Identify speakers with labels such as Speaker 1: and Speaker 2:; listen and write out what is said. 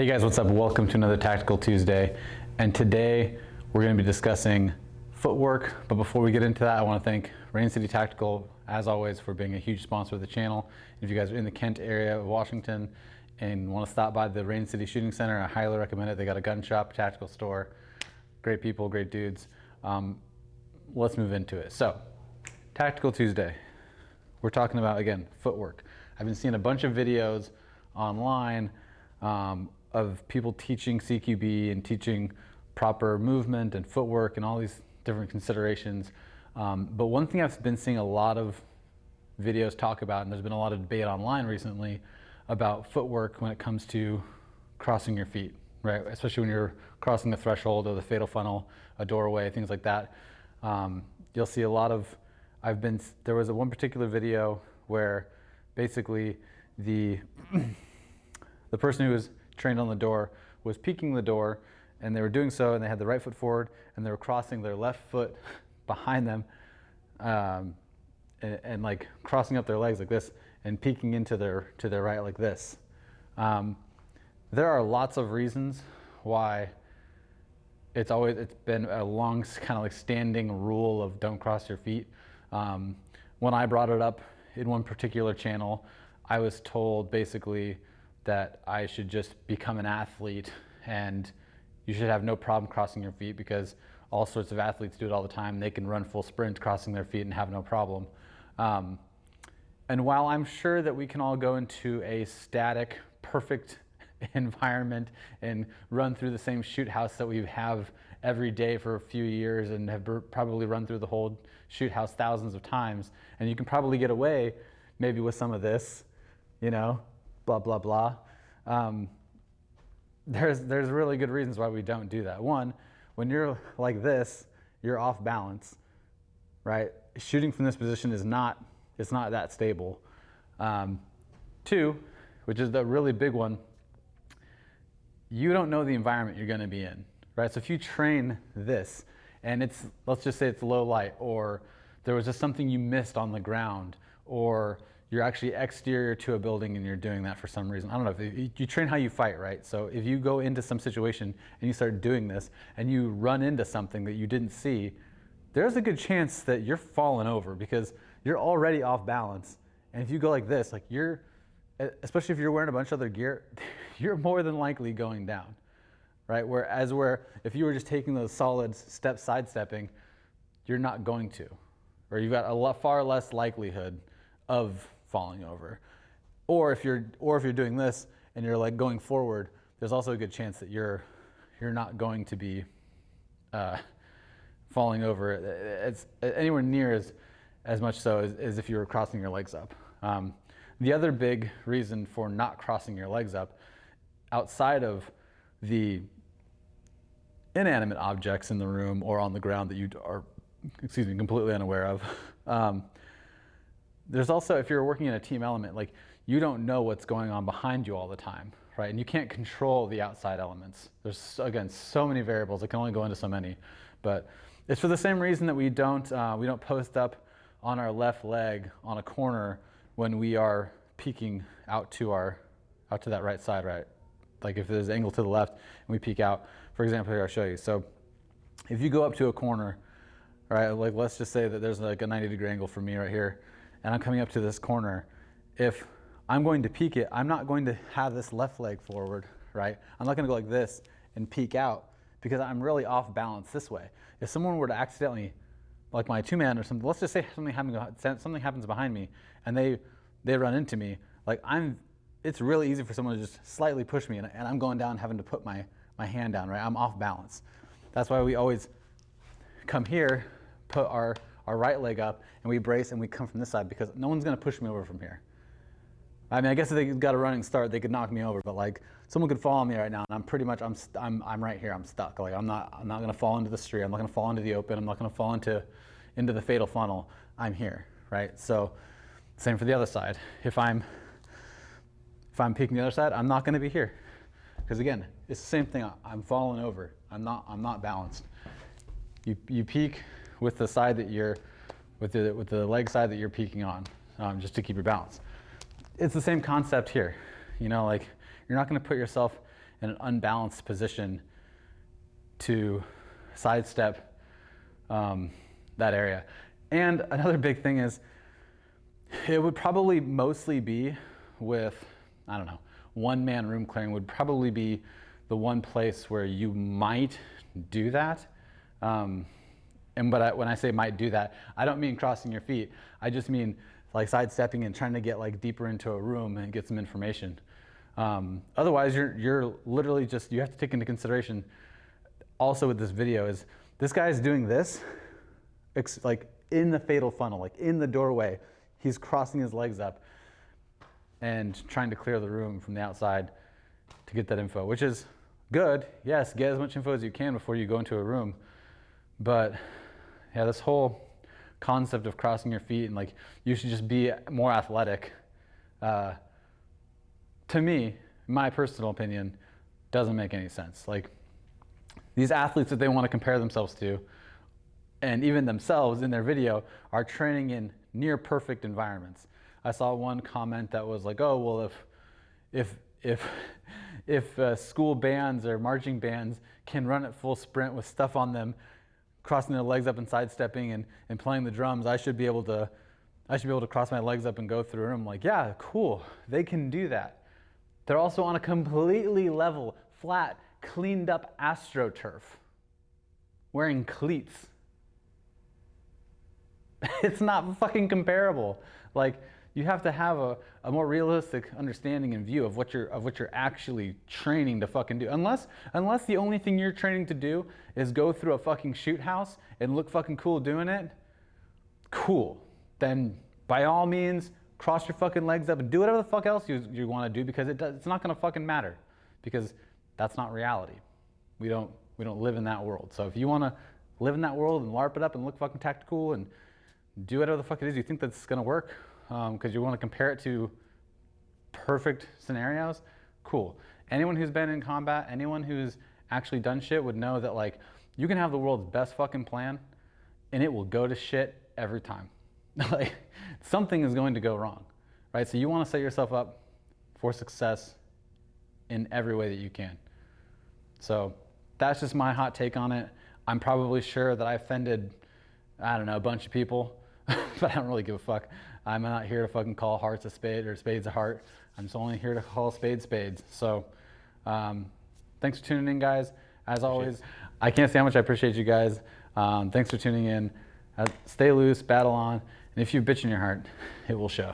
Speaker 1: Hey guys, what's up? Welcome to another Tactical Tuesday. And today we're going to be discussing footwork. But before we get into that, I want to thank Rain City Tactical, as always, for being a huge sponsor of the channel. If you guys are in the Kent area of Washington and want to stop by the Rain City Shooting Center, I highly recommend it. They got a gun shop, tactical store, great people, great dudes. Let's move into it. So, Tactical Tuesday. We're talking about, again, footwork. I've been seeing a bunch of videos online of people teaching CQB and teaching proper movement and footwork and all these different considerations. But one thing I've been seeing a lot of videos talk about, and there's been a lot of debate online recently about footwork when it comes to crossing your feet, right? Especially when you're crossing the threshold or the fatal funnel, a doorway, things like that. You'll see a lot of, there was one particular video where basically the person who was trained on the door was peeking the door, and they were doing so, and they had the right foot forward, and they were crossing their left foot behind them, and like crossing up their legs like this, and peeking into their right like this. There are lots of reasons why it's been a long kind of like standing rule of don't cross your feet. When I brought it up in one particular channel, I was told basically that I should just become an athlete and you should have no problem crossing your feet because all sorts of athletes do it all the time. They can run full sprints crossing their feet and have no problem. And while I'm sure that we can all go into a static, perfect environment and run through the same shoot house that we have every day for a few years and have probably run through the whole shoot house thousands of times, and you can probably get away maybe with some of this, you know, blah, blah, blah. There's really good reasons why we don't do that. One, when you're like this, you're off balance, right? Shooting from this position it's not that stable. Two, which is the really big one, you don't know the environment you're gonna be in, right? So if you train this and let's just say it's low light, or there was just something you missed on the ground, or you're actually exterior to a building and you're doing that for some reason. I don't know, if you train how you fight, right? So if you go into some situation and you start doing this and you run into something that you didn't see, there's a good chance that you're falling over because you're already off balance. And if you go like this, like especially if you're wearing a bunch of other gear, you're more than likely going down, right? Whereas if you were just taking those solid steps, sidestepping, you're not going to, or you've got a far less likelihood of falling over. Or if you're doing this and you're like going forward, there's also a good chance that you're not going to be falling over. It's anywhere near as much so as if you were crossing your legs up. The other big reason for not crossing your legs up, outside of the inanimate objects in the room or on the ground that you are, completely unaware of, there's also, if you're working in a team element, like you don't know what's going on behind you all the time, right? And you can't control the outside elements. There's, again, so many variables. I can only go into so many, but it's for the same reason that we don't post up on our left leg on a corner when we are peeking out to that right side, right? Like if there's an angle to the left and we peek out, for example, here I'll show you. So if you go up to a corner, right, like let's just say that there's like a 90-degree angle for me right here, and I'm coming up to this corner. If I'm going to peek it, I'm not going to have this left leg forward, right? I'm not gonna go like this and peek out because I'm really off balance this way. If someone were to accidentally, like my two-man or something, let's just say something happens behind me and they run into me, like it's really easy for someone to just slightly push me and I'm going down having to put my hand down, right? I'm off balance. That's why we always come here, put our right leg up, and we brace and we come from this side because no one's gonna push me over from here. I mean, I guess if they got a running start, they could knock me over, but like someone could fall on me right now, and I'm pretty much, I'm right here, I'm stuck. Like I'm not gonna fall into the street, I'm not gonna fall into the open, I'm not gonna fall into the fatal funnel. I'm here, right? So same for the other side. If I'm peeking the other side, I'm not gonna be here. Because again, it's the same thing, I'm falling over, I'm not balanced. You peek with the side that with the leg side that you're peeking on, just to keep your balance. It's the same concept here. You know, like you're not going to put yourself in an unbalanced position to sidestep that area. And another big thing is, it would probably mostly be with, I don't know, one-man room clearing would probably be the one place where you might do that. When I say might do that, I don't mean crossing your feet. I just mean like sidestepping and trying to get like deeper into a room and get some information. Otherwise, you're literally just, you have to take into consideration also with this video is this guy is doing this, like in the fatal funnel, like in the doorway. He's crossing his legs up and trying to clear the room from the outside to get that info, which is good. Yes, get as much info as you can before you go into a room. But yeah, this whole concept of crossing your feet and like you should just be more athletic, to me, my personal opinion, doesn't make any sense. Like these athletes that they want to compare themselves to, and even themselves in their video, are training in near perfect environments. I saw one comment that was like, oh, well, if school bands or marching bands can run at full sprint with stuff on them, crossing their legs up and sidestepping and playing the drums, I should be able to cross my legs up and go through a room. Like, yeah, cool, they can do that. They're also on a completely level, flat, cleaned up AstroTurf, wearing cleats. It's not fucking comparable. Like, you have to have a more realistic understanding and view of what you're actually training to fucking do. Unless the only thing you're training to do is go through a fucking shoot house and look fucking cool doing it, cool. Then by all means, cross your fucking legs up and do whatever the fuck else you want to do, because it's not gonna fucking matter, because that's not reality. We don't live in that world. So if you want to live in that world and LARP it up and look fucking tactical and do whatever the fuck it is you think that's gonna work, because you want to compare it to perfect scenarios, cool. Anyone who's been in combat, anyone who's actually done shit would know that like you can have the world's best fucking plan and it will go to shit every time. Like something is going to go wrong, right? So you want to set yourself up for success in every way that you can. So that's just my hot take on it. I'm probably sure that I offended, I don't know, a bunch of people, but I don't really give a fuck. I'm not here to fucking call hearts a spade or spades a heart. I'm just only here to call spades spades. So thanks for tuning in, guys. As always, I can't say how much I appreciate you guys. Thanks for tuning in. Stay loose, battle on, and if you bitch in your heart, it will show.